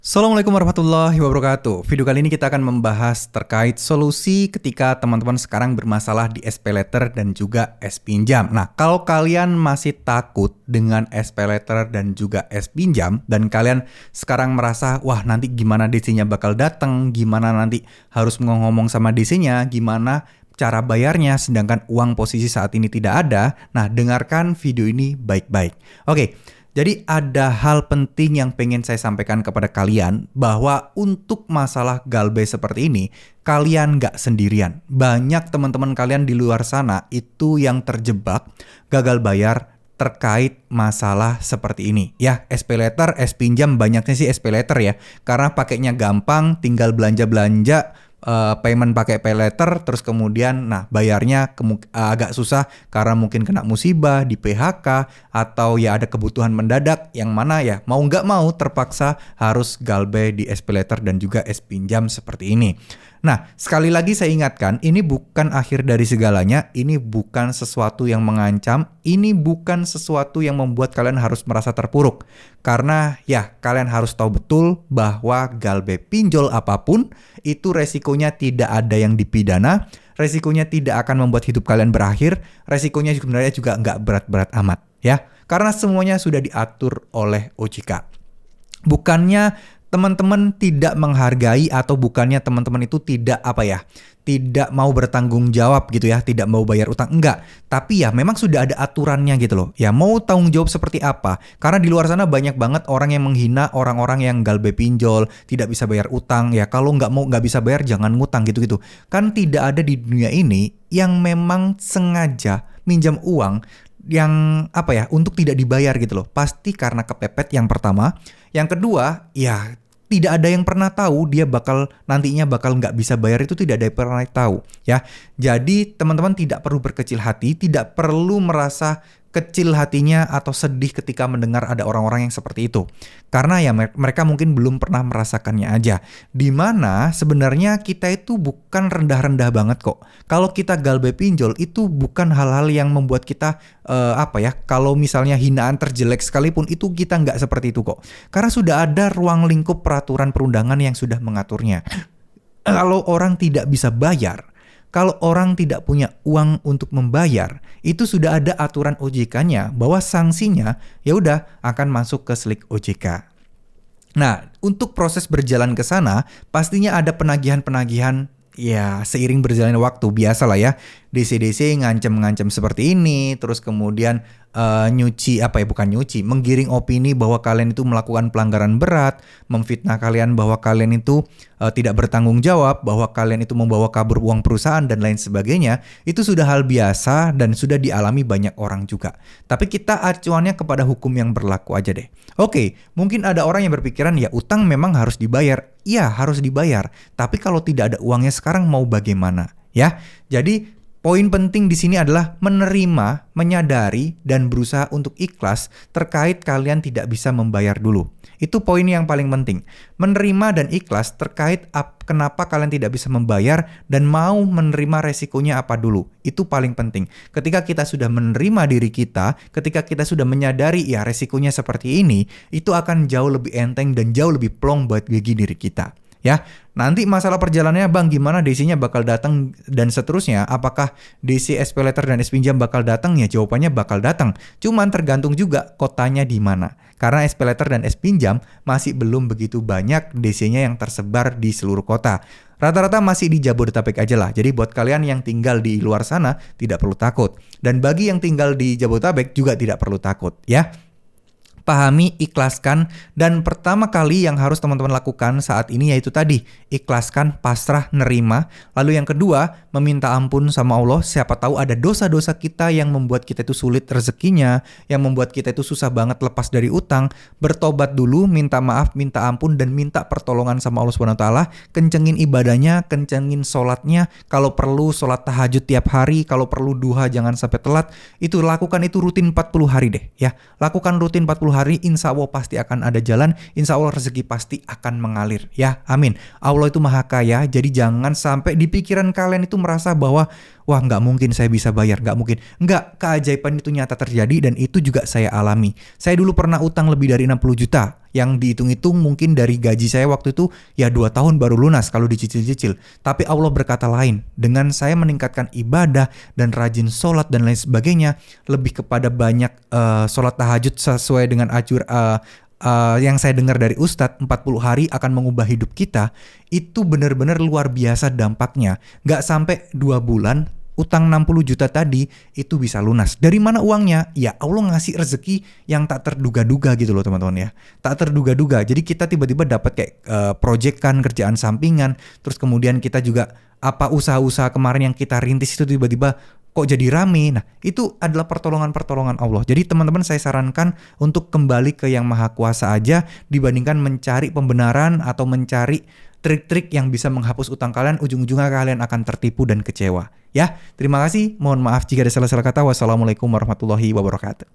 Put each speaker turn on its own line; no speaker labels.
Assalamualaikum warahmatullahi wabarakatuh. Video kali ini kita akan membahas terkait solusi ketika teman-teman sekarang bermasalah di SPayLater dan juga S-Pinjam. Nah, kalau kalian masih takut dengan SPayLater dan juga S-Pinjam dan kalian sekarang merasa, wah nanti gimana DC-nya bakal datang, gimana nanti harus ngomong sama DC-nya, gimana cara bayarnya sedangkan uang posisi saat ini tidak ada. Nah, dengarkan video ini baik-baik. Oke. Jadi ada hal penting yang pengen saya sampaikan kepada kalian bahwa untuk masalah galbe seperti ini, kalian nggak sendirian. Banyak teman-teman kalian di luar sana itu yang terjebak gagal bayar terkait masalah seperti ini. Ya, SPayLater, S-Pinjam banyaknya sih SPayLater ya. Karena pakainya gampang, tinggal belanja-belanja, payment pakai PayLater, terus kemudian bayarnya agak susah karena mungkin kena musibah, di PHK, atau ya ada kebutuhan mendadak yang mana ya mau nggak mau terpaksa harus galbe di SPayLater dan juga S-Pinjam seperti ini. Nah, sekali lagi saya ingatkan, ini bukan akhir dari segalanya, ini bukan sesuatu yang mengancam, ini bukan sesuatu yang membuat kalian harus merasa terpuruk. Karena ya, kalian harus tahu betul bahwa galbe pinjol apapun, itu resikonya tidak ada yang dipidana, resikonya tidak akan membuat hidup kalian berakhir, resikonya sebenarnya juga nggak berat-berat amat, ya. Karena semuanya sudah diatur oleh OJK. Bukannya teman-teman tidak menghargai atau bukannya teman-teman itu tidak tidak mau bertanggung jawab gitu ya, tidak mau bayar utang, enggak. Tapi ya memang sudah ada aturannya gitu loh. Ya mau tanggung jawab seperti apa? Karena di luar sana banyak banget orang yang menghina orang-orang yang galbe pinjol, tidak bisa bayar utang. Ya kalau nggak bisa bayar jangan ngutang gitu-gitu. Kan tidak ada di dunia ini yang memang sengaja minjam uang yang untuk tidak dibayar gitu loh. Pasti karena kepepet yang pertama. Yang kedua, ya tidak ada yang pernah tahu dia nantinya bakal nggak bisa bayar, itu tidak ada yang pernah tahu ya. Jadi teman-teman tidak perlu berkecil hati, tidak perlu merasa kecil hatinya atau sedih ketika mendengar ada orang-orang yang seperti itu. Karena ya mereka mungkin belum pernah merasakannya aja. Dimana sebenarnya kita itu bukan rendah-rendah banget kok. Kalau kita galbe pinjol itu bukan hal-hal yang membuat kita kalau misalnya hinaan terjelek sekalipun itu kita nggak seperti itu kok. Karena sudah ada ruang lingkup peraturan perundangan yang sudah mengaturnya. Kalau orang tidak bisa bayar, kalau orang tidak punya uang untuk membayar, itu sudah ada aturan OJK-nya bahwa sanksinya ya udah akan masuk ke slik OJK. Nah, untuk proses berjalan ke sana, pastinya ada penagihan-penagihan ya seiring berjalannya waktu, biasalah ya. DC-DC ngancem-ngancem seperti ini, terus kemudian menggiring opini bahwa kalian itu melakukan pelanggaran berat, memfitnah kalian bahwa kalian itu tidak bertanggung jawab, bahwa kalian itu membawa kabur uang perusahaan dan lain sebagainya. Itu sudah hal biasa dan sudah dialami banyak orang juga. Tapi kita acuannya kepada hukum yang berlaku aja deh. Oke, mungkin ada orang yang berpikiran ya utang memang harus dibayar. Iya, harus dibayar. Tapi kalau tidak ada uangnya sekarang mau bagaimana? Ya, jadi poin penting di sini adalah menerima, menyadari, dan berusaha untuk ikhlas terkait kalian tidak bisa membayar dulu. Itu poin yang paling penting. Menerima dan ikhlas terkait kenapa kalian tidak bisa membayar dan mau menerima resikonya apa dulu. Itu paling penting. Ketika kita sudah menerima diri kita, ketika kita sudah menyadari ya resikonya seperti ini, itu akan jauh lebih enteng dan jauh lebih plong buat bagi diri kita. Ya, nanti masalah perjalanannya bang gimana DC-nya bakal datang dan seterusnya, apakah DC SPayLater dan S-Pinjam bakal datang? Ya jawabannya bakal datang, cuman tergantung juga kotanya di mana. Karena SPayLater dan S-Pinjam masih belum begitu banyak DC-nya yang tersebar di seluruh kota. Rata-rata masih di Jabodetabek aja lah. Jadi buat kalian yang tinggal di luar sana tidak perlu takut. Dan bagi yang tinggal di Jabodetabek juga tidak perlu takut ya. Pahami, ikhlaskan, dan pertama kali yang harus teman-teman lakukan saat ini yaitu tadi, ikhlaskan, pasrah, nerima. Lalu yang kedua, meminta ampun sama Allah. Siapa tahu ada dosa-dosa kita yang membuat kita itu sulit rezekinya, yang membuat kita itu susah banget lepas dari utang. Bertobat dulu, minta maaf, minta ampun, dan minta pertolongan sama Allah SWT. Kencengin ibadahnya, kencengin sholatnya. Kalau perlu sholat tahajud tiap hari, kalau perlu duha jangan sampai telat. Itu lakukan itu rutin 40 hari deh ya. Lakukan rutin 40 hari, insya Allah pasti akan ada jalan, insya Allah rezeki pasti akan mengalir ya, amin. Allah itu maha kaya, jadi jangan sampai di pikiran kalian itu merasa bahwa wah nggak mungkin saya bisa bayar, nggak mungkin. Nggak, keajaiban itu nyata terjadi dan itu juga saya alami. Saya dulu pernah utang lebih dari 60 juta yang dihitung-hitung mungkin dari gaji saya waktu itu ya 2 tahun baru lunas kalau dicicil-cicil. Tapi Allah berkata lain, dengan saya meningkatkan ibadah dan rajin sholat dan lain sebagainya, lebih kepada banyak sholat tahajud sesuai dengan yang saya dengar dari Ustadz, 40 hari akan mengubah hidup kita. Itu benar-benar luar biasa dampaknya. Nggak sampai 2 bulan, utang 60 juta tadi itu bisa lunas. Dari mana uangnya? Ya Allah ngasih rezeki yang tak terduga-duga gitu loh teman-teman ya. Tak terduga-duga. Jadi kita tiba-tiba dapat kayak proyekkan, kerjaan sampingan. Terus kemudian kita juga usaha-usaha kemarin yang kita rintis itu tiba-tiba kok jadi rame. Nah itu adalah pertolongan-pertolongan Allah. Jadi teman-teman saya sarankan untuk kembali ke Yang Maha Kuasa aja dibandingkan mencari pembenaran atau mencari trik-trik yang bisa menghapus utang kalian. Ujung-ujungnya kalian akan tertipu dan kecewa. Ya, terima kasih. Mohon maaf jika ada salah-salah kata. Wassalamualaikum warahmatullahi wabarakatuh.